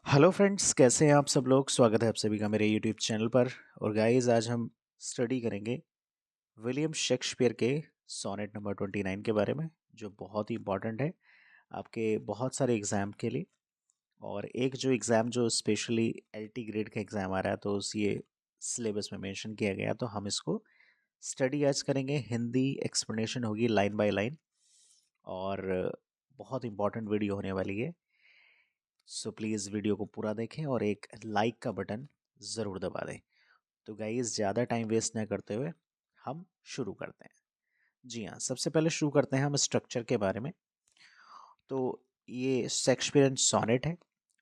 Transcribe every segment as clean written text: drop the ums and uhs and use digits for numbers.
Hello friends, कैसे हैं आप सब लोग। स्वागत है आप सभी का मेरे यूट्यूब चैनल पर। और गाइस, आज हम स्टडी करेंगे विलियम शेक्सपियर के सोनेट नंबर 29 के बारे में, जो बहुत ही इंपॉर्टेंट है आपके बहुत सारे एग्ज़ाम के लिए। और एक जो एग्ज़ाम जो स्पेशली एलटी ग्रेड का एग्ज़ाम आ रहा है, तो ये सिलेबस में मेंशन किया गया, तो हम इसको स्टडी आज करेंगे। हिंदी एक्सप्लेनेशन होगी लाइन बाय लाइन, और बहुत इंपॉर्टेंट वीडियो होने वाली है। सो प्लीज़ वीडियो को पूरा देखें और एक लाइक का बटन ज़रूर दबा दें। तो गाइस, ज़्यादा टाइम वेस्ट ना करते हुए हम शुरू करते हैं। जी हाँ, सबसे पहले शुरू करते हैं हम स्ट्रक्चर के बारे में। तो ये शेक्सपियरियन सोनेट है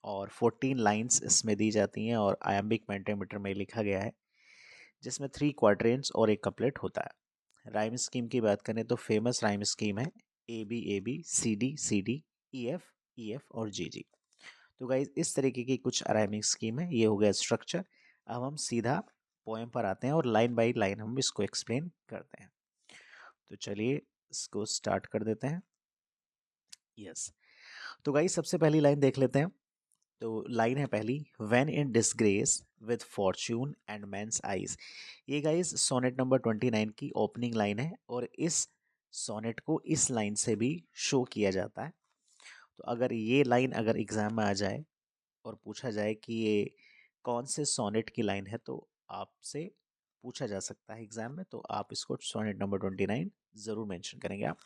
और 14 लाइंस इसमें दी जाती हैं और आयम्बिक पेंटामीटर में लिखा गया है, जिसमें 3 क्वाड्रेंट्स और एक कपलेट होता है। राइम स्कीम की बात करें तो फेमस राइम स्कीम है A B C D E F और जी। तो गाइज, इस तरीके की कुछ राइमिंग स्कीम है। ये हो गया स्ट्रक्चर। अब हम सीधा पोएम पर आते हैं और लाइन बाय लाइन हम इसको एक्सप्लेन करते हैं। तो चलिए इसको स्टार्ट कर देते हैं। यस। तो गाइज, सबसे पहली लाइन देख लेते हैं। तो लाइन है पहली, when in disgrace with fortune and men's eyes. ये गाइज सोनेट नंबर 29 की ओपनिंग लाइन है, और इस सोनेट को इस लाइन से भी शो किया जाता है। तो अगर ये लाइन अगर एग्जाम में आ जाए और पूछा जाए कि ये कौन से सोनेट की लाइन है, तो आपसे पूछा जा सकता है एग्जाम में, तो आप इसको सोनेट नंबर 29 ज़रूर मेंशन करेंगे आप।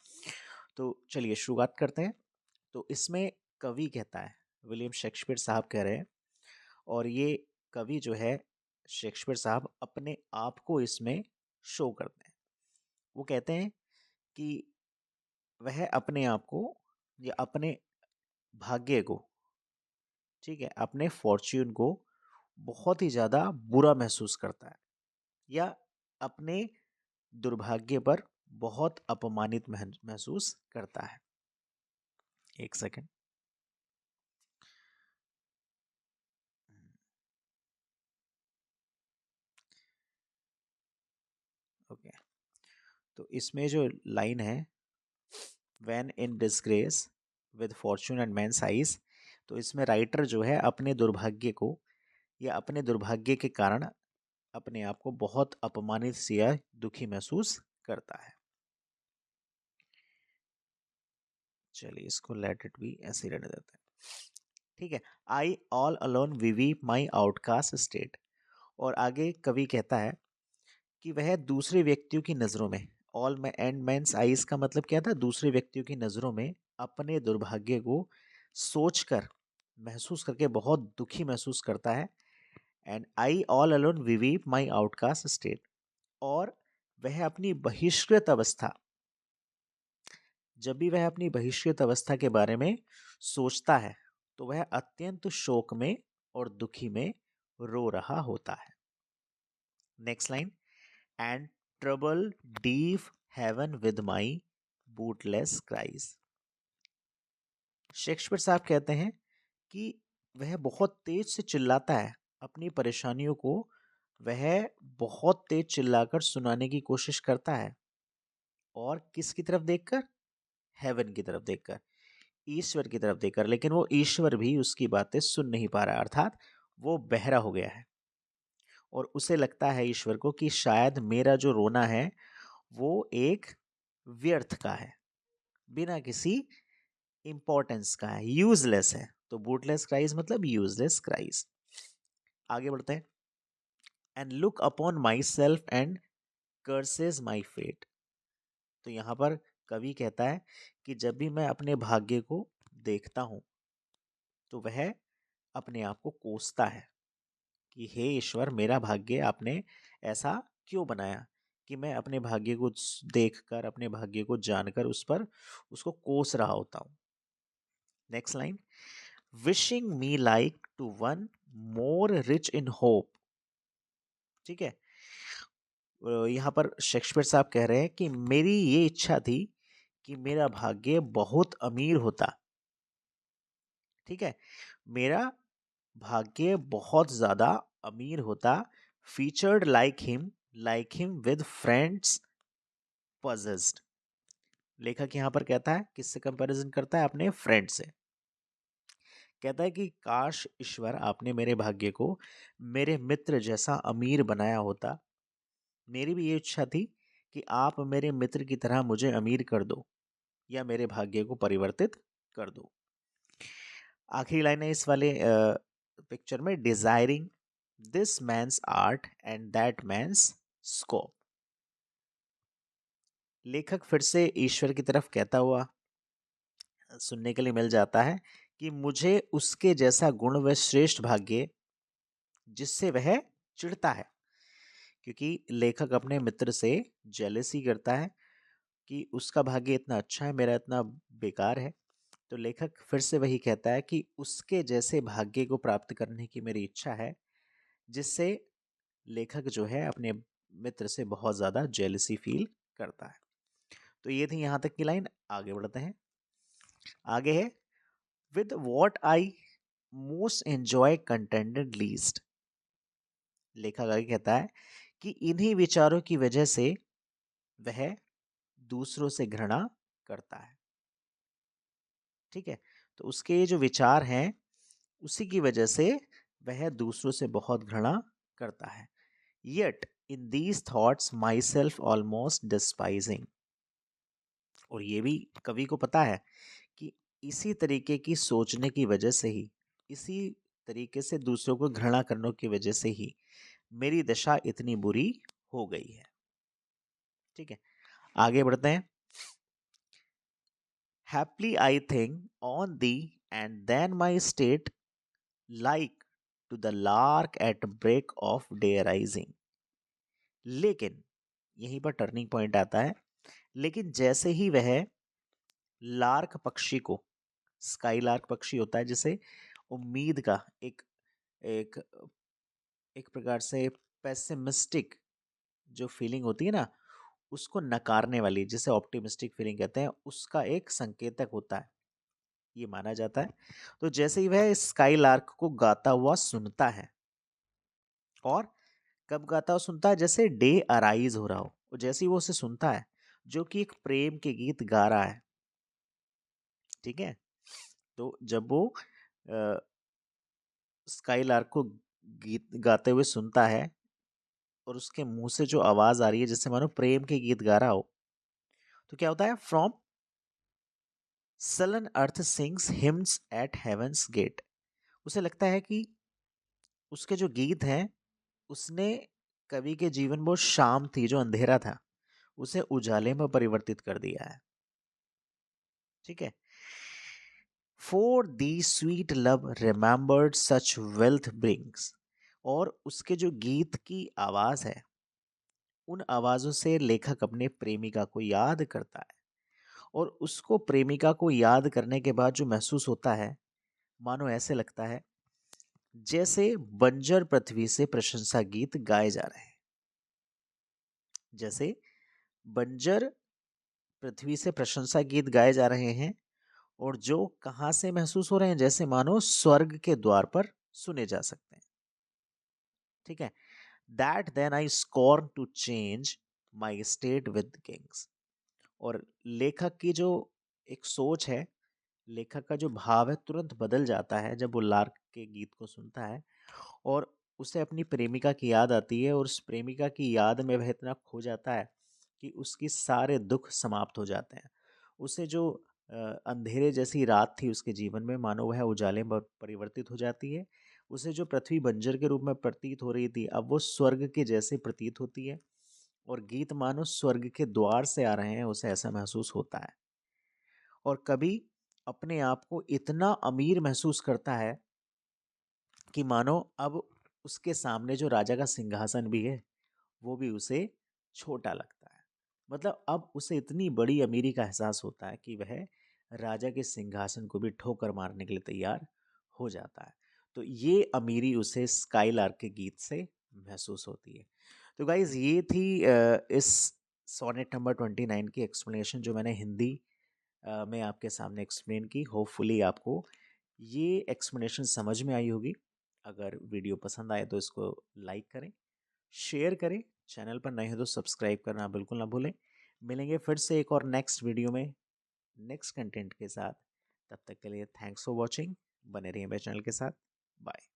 तो चलिए शुरुआत करते हैं। तो इसमें कवि कहता है, विलियम शेक्सपियर साहब कह रहे हैं, और ये कवि जो है शेक्सपियर साहब अपने आप को इसमें शो करते हैं। वो कहते हैं कि वह अपने आप को या अपने भाग्य को, ठीक है, अपने फॉर्च्यून को बहुत ही ज़्यादा बुरा महसूस करता है, या अपने दुर्भाग्य पर बहुत अपमानित महसूस करता है। एक सेकंड। ओके। तो इसमें जो लाइन है, when in disgrace with fortune and man size, तो इसमें राइटर जो है अपने दुर्भाग्य को या अपने दुर्भाग्य के कारण अपने आप को बहुत अपमानित से या दुखी महसूस करता है। चलिए इसको लेट इट बी ऐसे ही रहने देते हैं, ठीक है। आई all alone beweep my outcast state. और आगे कवि कहता है कि वह दूसरे व्यक्तियों की नज़रों में, ऑल में एंड मैंस आइज का मतलब क्या था, दूसरे व्यक्तियों की नज़रों में अपने दुर्भाग्य को सोचकर, महसूस करके बहुत दुखी महसूस करता है। And I all alone beweep my outcast state. और वह अपनी बहिष्कृत अवस्था, जब भी वह अपनी बहिष्कृत अवस्था के बारे में सोचता है, तो वह अत्यंत शोक में और दुखी में रो रहा होता है। Next line, and trouble deep heaven with my bootless cries. Shakespeare साहब कहते हैं कि वह बहुत तेज से चिल्लाता है अपनी परेशानियों को। वह बहुत तेज चिल्लाकर सुनाने की कोशिश करता है, और किसकी तरफ देखकर, हेवन की तरफ देखकर, ईश्वर की तरफ देखकर। लेकिन वो ईश्वर भी उसकी बातें सुन नहीं पा रहा, अर्थात वो बहरा हो गया है। और उसे लगता है ईश्वर को कि शायद मेरा जो रोना है वो एक व्यर्थ का है, बिना किसी इंपॉर्टेंस का है, यूजलेस है। तो बूटलेस क्राइज मतलब यूजलेस क्राइज। आगे बढ़ते हैं। And look upon myself and curses my fate. तो यहाँ पर कवि कहता है कि जब भी मैं अपने भाग्य को देखता हूँ, तो वह अपने आप को कोसता है कि हे ईश्वर, मेरा भाग्य आपने ऐसा क्यों बनाया कि मैं अपने भाग्य को देखकर, अपने भाग्य को जानकर उस पर उसको कोस रहा होता हूँ। Next line, wishing me like to one more rich in hope. ठीक है। यहाँ पर शेक्सपियर साहब कह रहे हैं कि मेरी ये इच्छा थी कि मेरा भाग्य बहुत अमीर होता। ठीक है, मेरा भाग्य बहुत ज्यादा अमीर होता। Featured like him with friends possessed. लेखक यहाँ पर कहता है, किससे कंपैरिजन करता है, अपने फ्रेंड से, कहता है कि काश ईश्वर आपने मेरे भाग्य को मेरे मित्र जैसा अमीर बनाया होता। मेरी भी ये इच्छा थी कि आप मेरे मित्र की तरह मुझे अमीर कर दो या मेरे भाग्य को परिवर्तित कर दो। आखिरी लाइन है इस वाले पिक्चर में, desiring this man's art and that man's scope. लेखक फिर से ईश्वर की तरफ कहता हुआ सुनने के लिए मिल जाता है कि मुझे उसके जैसा गुण व श्रेष्ठ भाग्य जिससे वह चिढ़ता है। क्योंकि लेखक अपने मित्र से जेलसी करता है कि उसका भाग्य इतना अच्छा है, मेरा इतना बेकार है। तो लेखक फिर से वही कहता है कि उसके जैसे भाग्य को प्राप्त करने की मेरी इच्छा है, जिससे लेखक जो है अपने मित्र से बहुत ज़्यादा जेलसी फील करता है। तो ये थी यहाँ तक की लाइन। आगे बढ़ते हैं। आगे है, with what I most enjoy contented least. लेखक आगे कहता है कि इन्हीं विचारों की वजह से वह दूसरों से घृणा करता है। ठीक है, तो उसके ये जो विचार हैं उसी की वजह से वह दूसरों से बहुत घृणा करता है। Yet in these thoughts myself almost despising। और ये भी कवि को पता है कि इसी तरीके की सोचने की वजह से ही, इसी तरीके से दूसरों को घृणा करने की वजह से ही मेरी दशा इतनी बुरी हो गई है। ठीक है, आगे बढ़ते हैं। Happily I think on thee and then my state like to the lark at break of day rising। लेकिन यहीं पर टर्निंग पॉइंट आता है। लेकिन जैसे ही वह लार्क पक्षी को, स्काई लार्क पक्षी होता है जिसे उम्मीद का एक एक एक प्रकार से पेसिमिस्टिक जो फीलिंग होती है ना, उसको नकारने वाली, जिसे ऑप्टिमिस्टिक फीलिंग कहते हैं, उसका एक संकेतक होता है, ये माना जाता है। तो जैसे ही वह स्काई लार्क को गाता हुआ सुनता है, और कब गाता हुआ सुनता है, जैसे डे अराइज हो रहा हो, और जैसे ही वो उसे सुनता है जो कि एक प्रेम के गीत गा रहा है। ठीक है, तो जब वो स्काई लार्क को गीत गाते हुए सुनता है और उसके मुंह से जो आवाज आ रही है जैसे मानो प्रेम के गीत गा रहा हो, तो क्या होता है, from sullen earth sings hymns at heaven's gate. उसे लगता है कि उसके जो गीत हैं उसने कवि के जीवन में, वो शाम थी जो अंधेरा था, उसे उजाले में परिवर्तित कर दिया है। ठीक है, for the sweet love remembered such wealth brings. और उसके जो गीत की आवाज है, उन आवाजों से लेखक अपने प्रेमिका को याद करता है, और उसको प्रेमिका को याद करने के बाद जो महसूस होता है, मानो ऐसे लगता है जैसे बंजर पृथ्वी से प्रशंसा गीत गाए जा रहे हैं। जैसे बंजर पृथ्वी से प्रशंसा गीत गाए जा रहे हैं, और जो कहाँ से महसूस हो रहे हैं, जैसे मानो स्वर्ग के द्वार पर सुने जा सकते हैं। ठीक है, that then I scorn to change my state with kings. और लेखक की जो एक सोच है, लेखक का जो भाव है, तुरंत बदल जाता है जब वो लार्क के गीत को सुनता है, और उसे अपनी प्रेमिका की याद आती है, और उस प्रेमिका की याद में वह इतना खो जाता है कि उसकी सारे दुख समाप्त हो जाते हैं। उसे जो अंधेरे जैसी रात थी उसके जीवन में, मानो वह उजाले में परिवर्तित हो जाती है। उसे जो पृथ्वी बंजर के रूप में प्रतीत हो रही थी, अब वो स्वर्ग के जैसे प्रतीत होती है, और गीत मानो स्वर्ग के द्वार से आ रहे हैं, उसे ऐसा महसूस होता है। और कभी अपने आप को इतना अमीर महसूस करता है कि मानो अब उसके सामने जो राजा का सिंहासन भी है वो भी उसे छोटा लगता है। मतलब अब उसे इतनी बड़ी अमीरी का एहसास होता है कि वह राजा के सिंहासन को भी ठोकर मारने के लिए तैयार हो जाता है। तो ये अमीरी उसे स्काई लार्क के गीत से महसूस होती है। तो गाइज ये थी इस सोनेट नंबर 29 की एक्सप्लेनेशन जो मैंने हिंदी में आपके सामने एक्सप्लेन की। होपफुली आपको ये एक्सप्लेनेशन समझ में आई होगी। अगर वीडियो पसंद आए तो इसको लाइक करें, शेयर करें, चैनल पर नए हो तो सब्सक्राइब करना बिल्कुल ना भूलें। मिलेंगे फिर से एक और नेक्स्ट वीडियो में नेक्स्ट कंटेंट के साथ। तब तक के लिए थैंक्स फॉर वॉचिंग। बने रहिए मेरे चैनल के साथ। बाय।